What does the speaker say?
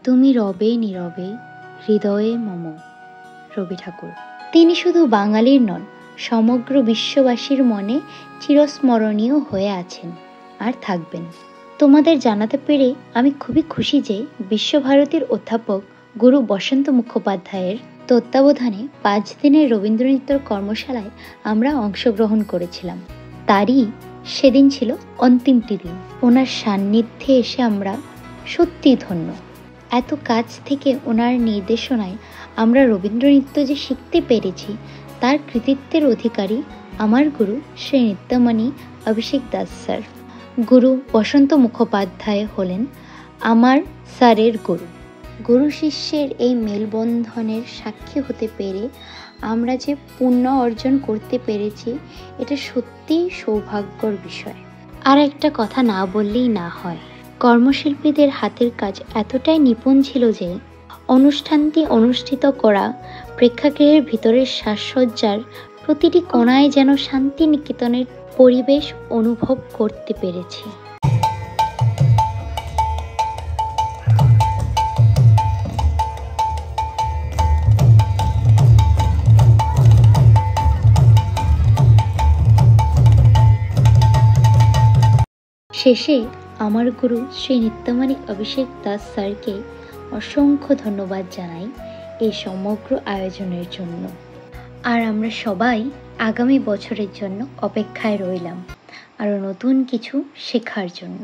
তুমি রবে নীরবে হৃদয়ে মম। রবি ঠাকুর। তিনি শুধু বাঙালির নন, সমগ্র বিশ্ববাসীর মনে চিরস্মরণীয় হয়ে আছেন আর থাকবেন। তোমাদের জানাতে পেরে আমি খুবই খুশি যে বিশ্বভারতীর অধ্যাপক গুরু বসন্ত মুখোপাধ্যায়ের তত্ত্বাবধানে 5 দিনের রবীন্দ্রনৃত্যর কর্মশালায় আমরা অংশগ্রহণ করেছিলাম। তারই সেদিন ছিল অন্তিমটি দিন। ওনার সান্নিধ্যে এসে আমরা সত্যিই ধন্য। এত কাছ থেকে ওনার নির্দেশনায় আমরা রবীন্দ্রনৃত্য যে শিখতে পেরেছি তার কৃতিত্বের অধিকারী আমার গুরু শ্রী নিত্যমণি অভিষেক দাস স্যার। গুরু বসন্ত মুখোপাধ্যায় হলেন আমার স্যারের গুরু। গুরু শিষ্যের এই মেলবন্ধনের সাক্ষী হতে পেরে আমরা যে পুণ্য অর্জন করতে পেরেছি এটা সত্যিই সৌভাগ্যর বিষয়। আর একটা কথা না বললেই না হয়, কর্মশিল্পীদের হাতের কাজ এতটাই নিপুণ ছিল যে অনুষ্ঠানটি অনুষ্ঠিত করা প্রেক্ষাগৃহের ভিতরের সাজসজ্জার প্রতিটি কোণায় যেন শান্তি নিকেতনের পরিবেশ অনুভব করতে পেরেছি। শেষে আমার গুরু শ্রী নিত্যমণি অভিষেক দাস স্যারকে অসংখ্য ধন্যবাদ জানাই এই সমগ্র আয়োজনের জন্য। আর আমরা সবাই আগামী বছরের জন্য অপেক্ষায় রইলাম আরও নতুন কিছু শেখার জন্য।